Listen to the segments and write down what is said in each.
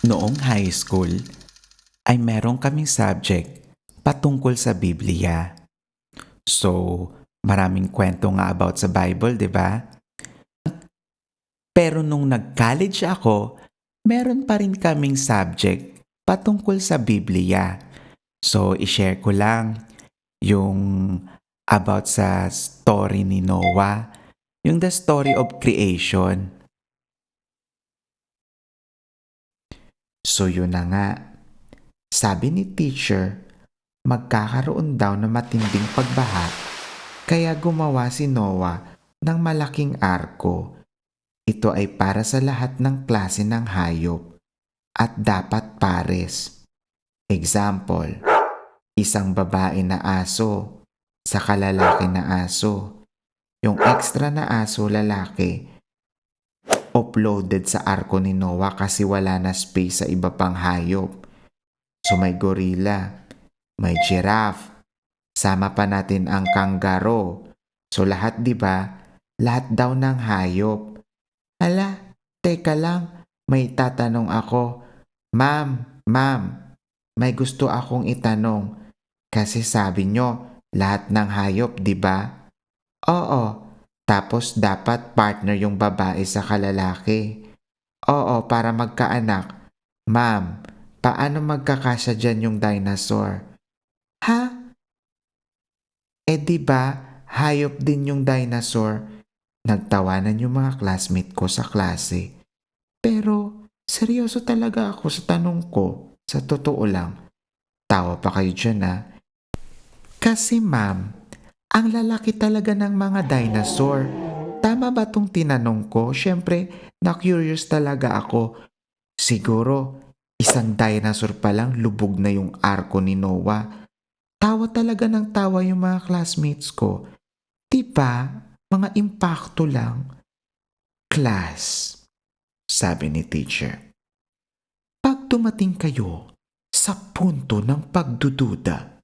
Noong high school ay meron kaming subject patungkol sa Biblia. So, maraming kwento nga about sa Bible, di ba? Pero nung nag-college ako, meron pa rin kaming subject patungkol sa Biblia. So, ishare ko lang yung about sa story ni Noah, yung the story of creation. So, yun na nga. Sabi ni teacher, magkakaroon daw ng matinding pagbaha, kaya gumawa si Noah ng malaking arko. Ito ay para sa lahat ng klase ng hayop at dapat pares. Example, isang babae na aso sa kalalaki na aso. Yung extra na aso lalaki, uploaded sa arko ni Noah kasi wala na space sa iba pang hayop. So may gorilla, may giraffe, sama pa natin ang kangaroo. So lahat 'di ba? Lahat daw ng hayop. Hala, teka lang, may tatanong ako. Ma'am, may gusto akong itanong. Kasi sabi nyo, lahat ng hayop 'di ba? Oo. Tapos dapat partner yung babae sa kalalaki. Oo, para magkaanak. Ma'am, paano magkakasya dyan yung dinosaur? Ha? Di ba, hayop din yung dinosaur. Nagtawanan yung mga classmate ko sa klase. Pero, seryoso talaga ako sa tanong ko. Sa totoo lang. Tawa pa kayo dyan ha. Kasi ma'am, ang lalaki talaga ng mga dinosaur. Tama ba tong tinanong ko? Siyempre, na-curious talaga ako. Siguro, isang dinosaur pa lang lubog na yung arko ni Noah. Tawa talaga ng tawa yung mga classmates ko. Diba? Mga impacto lang. Class, sabi ni teacher. Pag dumating kayo sa punto ng pagdududa,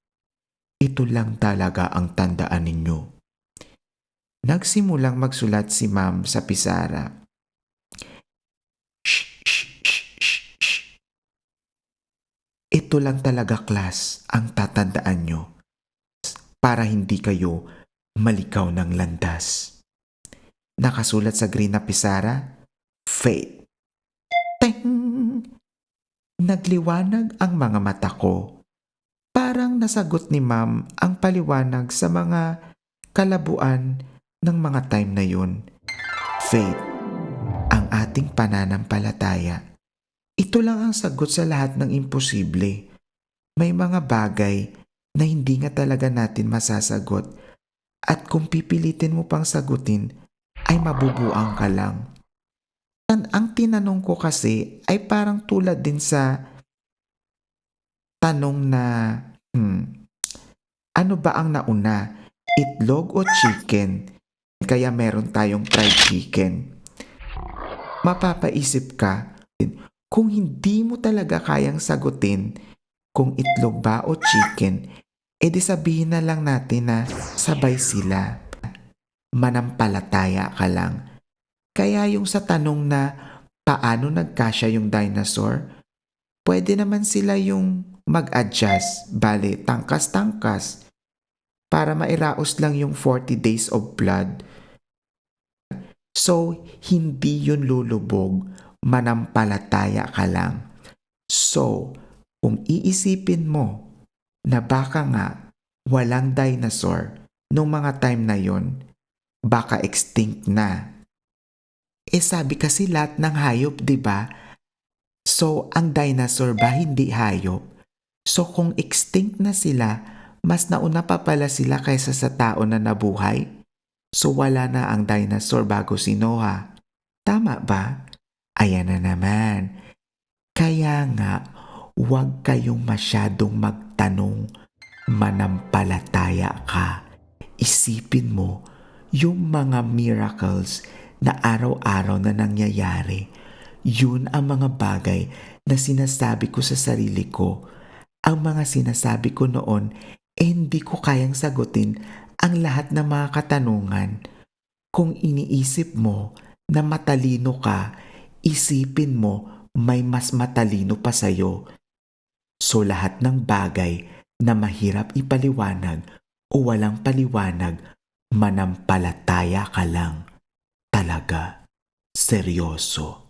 ito lang talaga ang tandaan ninyo. Nagsimulang magsulat si ma'am sa pisara. Shh. Ito lang talaga class ang tatandaan nyo para hindi kayo malikaw ng landas. Nakasulat sa green na pisara, Faith. Teng! Nagliwanag ang mga mata ko. Parang nasagot ni ma'am ang paliwanag sa mga kalabuan ng mga time na yun. Faith, ang ating pananampalataya. Ito lang ang sagot sa lahat ng imposible. May mga bagay na hindi nga talaga natin masasagot at kung pipilitin mo pang sagutin ay mabubuang ka lang. Ang tinanong ko kasi ay parang tulad din sa tanong na ano ba ang nauna? Itlog o chicken? Kaya meron tayong fried chicken. Mapapaisip ka, kung hindi mo talaga kayang sagutin kung itlog ba o chicken, edi sabihin na lang natin na sabay sila. Manampalataya ka lang. Kaya yung sa tanong na paano nagkasya yung dinosaur, pwede naman sila yung mag-adjust, bale tangkas-tangkas, para mairaos lang yung 40 days of blood. So, hindi yun lulubog, manampalataya ka lang. So, kung iisipin mo na baka nga walang dinosaur nung mga time na yon, baka extinct na. Sabi kasi lahat ng hayop, 'di ba? So, ang dinosaur ba hindi hayop? So, kung extinct na sila, mas nauna pa pala sila kaysa sa tao na nabuhay? So, wala na ang dinosaur bago si Noah. Tama ba? Ayan na naman. Kaya nga, huwag kayong masyadong magtanong. Manampalataya ka. Isipin mo yung mga miracles na araw-araw na nangyayari. Yun ang mga bagay na sinasabi ko sa sarili ko. Ang mga sinasabi ko noon, hindi ko kayang sagutin ang lahat ng mga katanungan. Kung iniisip mo na matalino ka, isipin mo may mas matalino pa sa'yo. So lahat ng bagay na mahirap ipaliwanag o walang paliwanag, manampalataya ka lang. Talaga. Seryoso.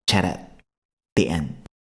Charat. The end.